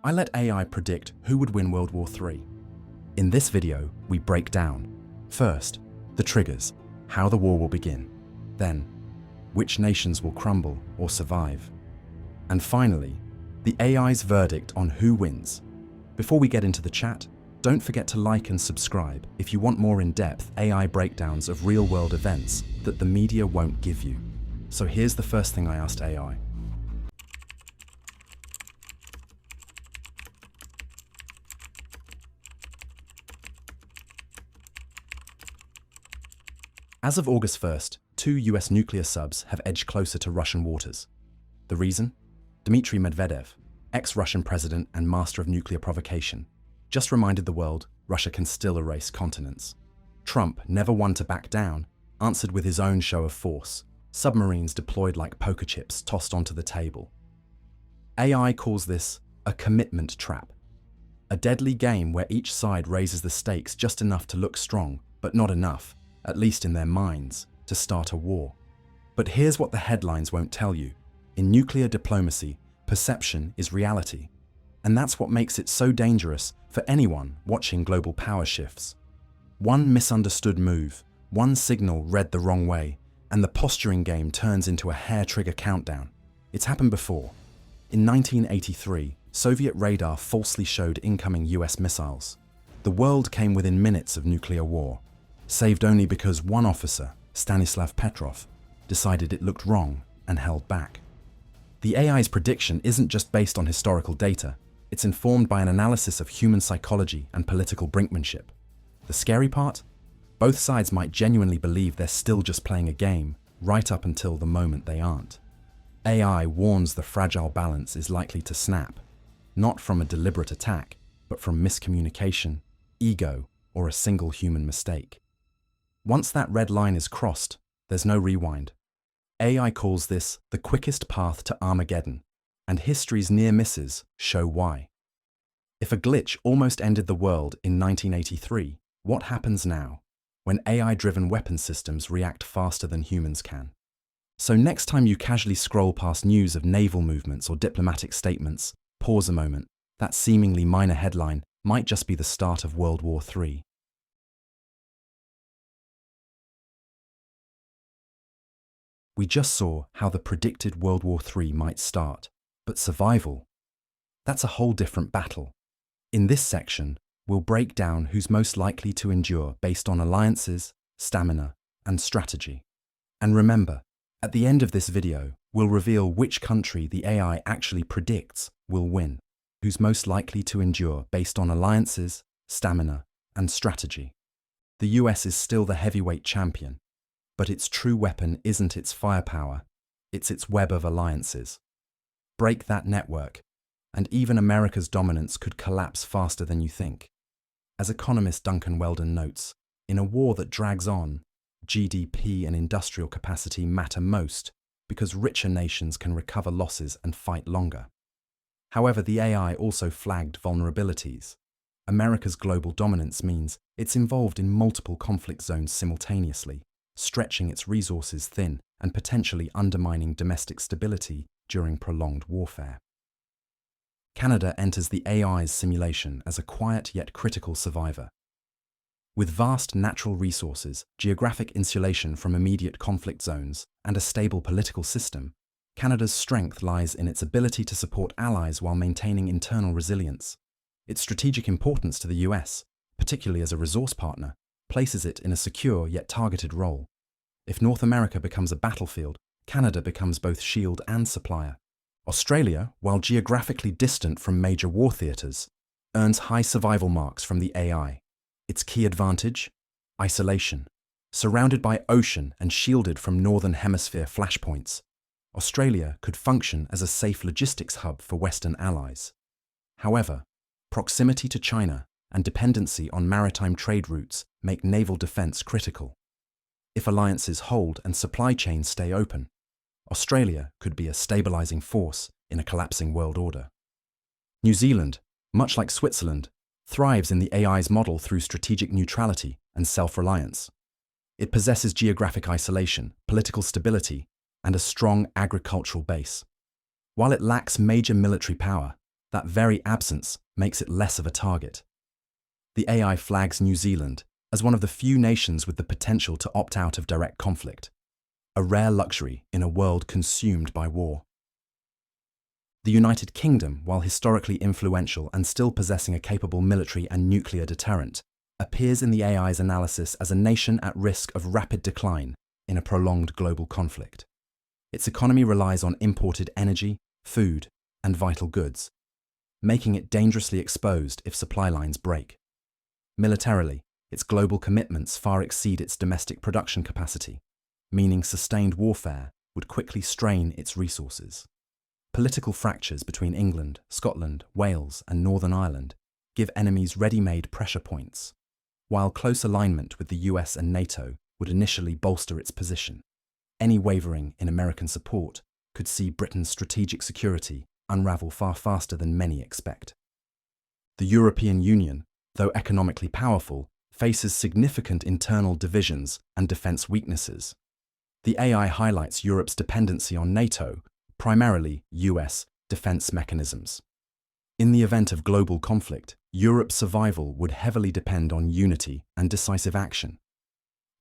I let AI predict who would win World War III. In this video, we break down, first, the triggers, how the war will begin, then, which nations will crumble or survive, and finally, the AI's verdict on who wins. Before we get into the chat, don't forget to like and subscribe if you want more in-depth AI breakdowns of real-world events that the media won't give you. So here's the first thing I asked AI. As of August 1st, 2 US nuclear subs have edged closer to Russian waters. The reason? Dmitry Medvedev, ex-Russian president and master of nuclear provocation, just reminded the world Russia can still erase continents. Trump, never one to back down, answered with his own show of force, submarines deployed like poker chips tossed onto the table. AI calls this a commitment trap, a deadly game where each side raises the stakes just enough to look strong, but not enough, at least in their minds, to start a war. But here's what the headlines won't tell you. In nuclear diplomacy, perception is reality. And that's what makes it so dangerous for anyone watching global power shifts. One misunderstood move, one signal read the wrong way, and the posturing game turns into a hair-trigger countdown. It's happened before. In 1983, Soviet radar falsely showed incoming US missiles. The world came within minutes of nuclear war, saved only because one officer, Stanislav Petrov, decided it looked wrong and held back. The AI's prediction isn't just based on historical data, it's informed by an analysis of human psychology and political brinkmanship. The scary part? Both sides might genuinely believe they're still just playing a game, right up until the moment they aren't. AI warns the fragile balance is likely to snap, not from a deliberate attack, but from miscommunication, ego, or a single human mistake. Once that red line is crossed, there's no rewind. AI calls this the quickest path to Armageddon, and history's near misses show why. If a glitch almost ended the world in 1983, what happens now, when AI-driven weapon systems react faster than humans can? So next time you casually scroll past news of naval movements or diplomatic statements, pause a moment. That seemingly minor headline might just be the start of World War III. We just saw how the predicted World War III might start, but survival? That's a whole different battle. In this section, we'll break down who's most likely to endure based on alliances, stamina, and strategy. And remember, at the end of this video, we'll reveal which country the AI actually predicts will win, who's most likely to endure based on alliances, stamina, and strategy. The US is still the heavyweight champion, but its true weapon isn't its firepower, it's its web of alliances. Break that network, and even America's dominance could collapse faster than you think. As economist Duncan Weldon notes, in a war that drags on, GDP and industrial capacity matter most because richer nations can recover losses and fight longer. However, the AI also flagged vulnerabilities. America's global dominance means it's involved in multiple conflict zones simultaneously, stretching its resources thin and potentially undermining domestic stability during prolonged warfare. Canada enters the AI's simulation as a quiet yet critical survivor. With vast natural resources, geographic insulation from immediate conflict zones, and a stable political system, Canada's strength lies in its ability to support allies while maintaining internal resilience. Its strategic importance to the US, particularly as a resource partner, places it in a secure yet targeted role. If North America becomes a battlefield, Canada becomes both shield and supplier. Australia, while geographically distant from major war theatres, earns high survival marks from the AI. Its key advantage? Isolation. Surrounded by ocean and shielded from Northern Hemisphere flashpoints, Australia could function as a safe logistics hub for Western allies. However, proximity to China and dependency on maritime trade routes make naval defence critical. If alliances hold and supply chains stay open, Australia could be a stabilising force in a collapsing world order. New Zealand, much like Switzerland, thrives in the AI's model through strategic neutrality and self-reliance. It possesses geographic isolation, political stability, and a strong agricultural base. While it lacks major military power, That very absence makes it less of a target. The AI flags New Zealand as one of the few nations with the potential to opt out of direct conflict, a rare luxury in a world consumed by war. The United Kingdom, while historically influential and still possessing a capable military and nuclear deterrent, appears in the AI's analysis as a nation at risk of rapid decline in a prolonged global conflict. Its economy relies on imported energy, food, and vital goods, making it dangerously exposed if supply lines break. Militarily, its global commitments far exceed its domestic production capacity, meaning sustained warfare would quickly strain its resources. Political fractures between England, Scotland, Wales, and Northern Ireland give enemies ready-made pressure points, while close alignment with the US and NATO would initially bolster its position. Any wavering in American support could see Britain's strategic security unravel far faster than many expect. The European Union, though economically powerful, faces significant internal divisions and defence weaknesses. The AI highlights Europe's dependency on NATO, primarily US, defence mechanisms. In the event of global conflict, Europe's survival would heavily depend on unity and decisive action.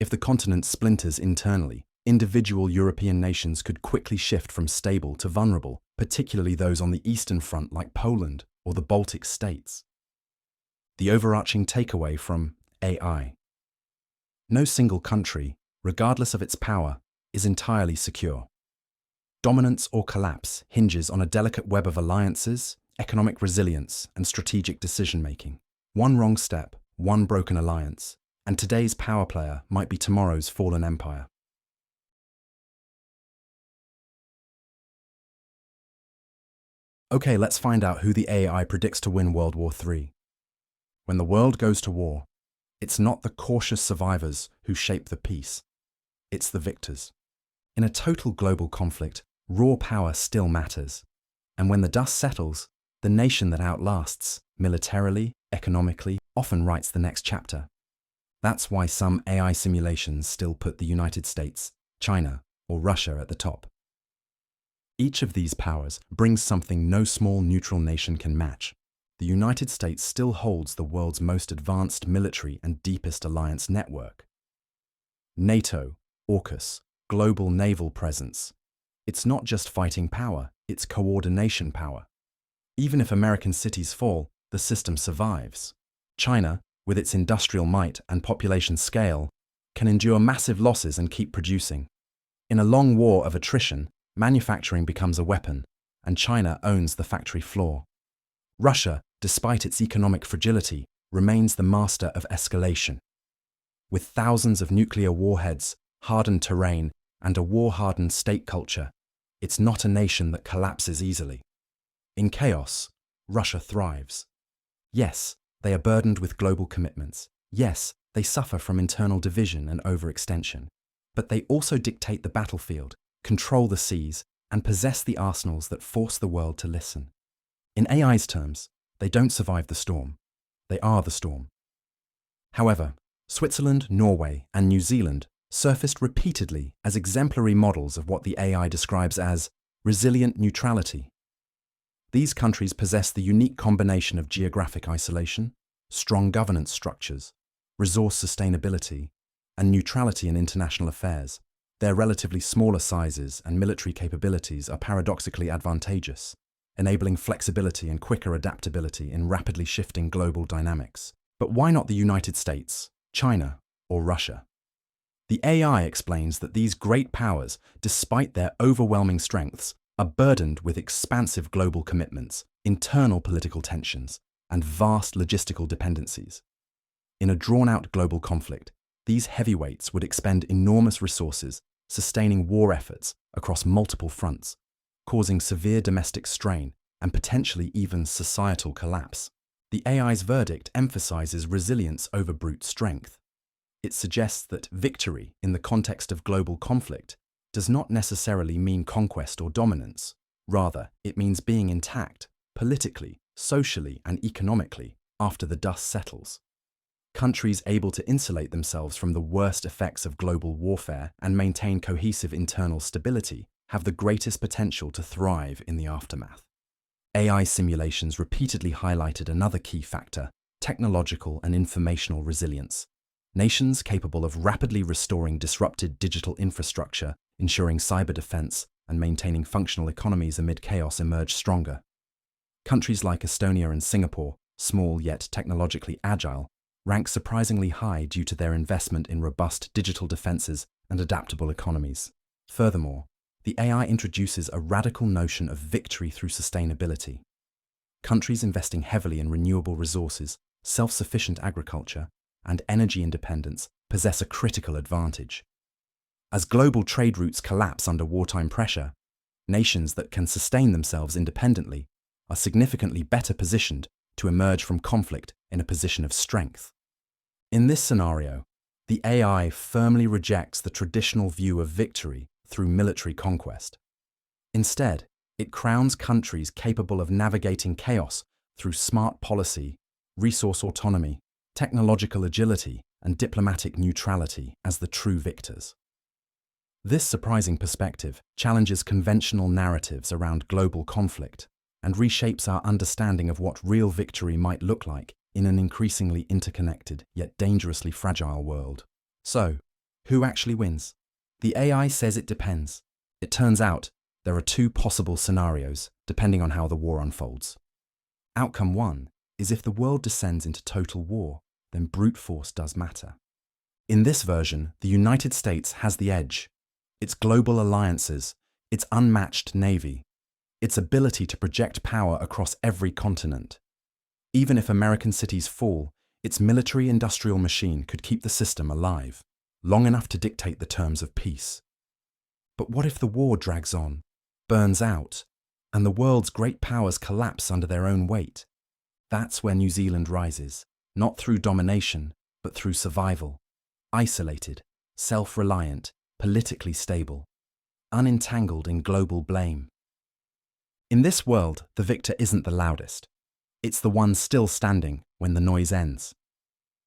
If the continent splinters internally, individual European nations could quickly shift from stable to vulnerable, particularly those on the Eastern Front like Poland or the Baltic states. The overarching takeaway from AI: no single country, regardless of its power, is entirely secure. Dominance or collapse hinges on a delicate web of alliances, economic resilience, and strategic decision-making. One wrong step, one broken alliance, and today's power player might be tomorrow's fallen empire. Okay, let's find out who the AI predicts to win World War III. When the world goes to war, it's not the cautious survivors who shape the peace. It's the victors. In a total global conflict, raw power still matters. And when the dust settles, the nation that outlasts, militarily, economically, often writes the next chapter. That's why some AI simulations still put the United States, China, or Russia at the top. Each of these powers brings something no small neutral nation can match. The United States still holds the world's most advanced military and deepest alliance network. NATO, AUKUS, global naval presence. It's not just fighting power, it's coordination power. Even if American cities fall, the system survives. China, with its industrial might and population scale, can endure massive losses and keep producing. In a long war of attrition, manufacturing becomes a weapon, and China owns the factory floor. Russia, despite its economic fragility, remains the master of escalation. With thousands of nuclear warheads, hardened terrain, and a war-hardened state culture, it's not a nation that collapses easily. In chaos, Russia thrives. Yes, they are burdened with global commitments. Yes, they suffer from internal division and overextension. But they also dictate the battlefield, control the seas, and possess the arsenals that force the world to listen. In AI's terms, they don't survive the storm. They are the storm. However, Switzerland, Norway, and New Zealand surfaced repeatedly as exemplary models of what the AI describes as resilient neutrality. These countries possess the unique combination of geographic isolation, strong governance structures, resource sustainability, and neutrality in international affairs. Their relatively smaller sizes and military capabilities are paradoxically advantageous, enabling flexibility and quicker adaptability in rapidly shifting global dynamics. But why not the United States, China, or Russia? The AI explains that these great powers, despite their overwhelming strengths, are burdened with expansive global commitments, internal political tensions, and vast logistical dependencies. In a drawn-out global conflict, these heavyweights would expend enormous resources, sustaining war efforts across multiple fronts, causing severe domestic strain and potentially even societal collapse. The AI's verdict emphasizes resilience over brute strength. It suggests that victory in the context of global conflict does not necessarily mean conquest or dominance. Rather, it means being intact, politically, socially, and economically, after the dust settles. Countries able to insulate themselves from the worst effects of global warfare and maintain cohesive internal stability have the greatest potential to thrive in the aftermath. AI simulations repeatedly highlighted another key factor: technological and informational resilience. Nations capable of rapidly restoring disrupted digital infrastructure, ensuring cyber defense, and maintaining functional economies amid chaos emerge stronger. Countries like Estonia and Singapore, small yet technologically agile, rank surprisingly high due to their investment in robust digital defenses and adaptable economies. Furthermore, the AI introduces a radical notion of victory through sustainability. Countries investing heavily in renewable resources, self-sufficient agriculture, and energy independence possess a critical advantage. As global trade routes collapse under wartime pressure, nations that can sustain themselves independently are significantly better positioned to emerge from conflict in a position of strength. In this scenario, the AI firmly rejects the traditional view of victory through military conquest. Instead, it crowns countries capable of navigating chaos through smart policy, resource autonomy, technological agility, and diplomatic neutrality as the true victors. This surprising perspective challenges conventional narratives around global conflict and reshapes our understanding of what real victory might look like in an increasingly interconnected yet dangerously fragile world. So, who actually wins? The AI says it depends. It turns out there are two possible scenarios depending on how the war unfolds. Outcome 1 is if the world descends into total war, then brute force does matter. In this version, the United States has the edge. Its global alliances, its unmatched navy, its ability to project power across every continent. Even if American cities fall, its military-industrial machine could keep the system alive, long enough to dictate the terms of peace. But what if the war drags on, burns out, and the world's great powers collapse under their own weight? That's where New Zealand rises, not through domination, but through survival. Isolated, self-reliant, politically stable, unentangled in global blame. In this world, the victor isn't the loudest. It's the one still standing when the noise ends.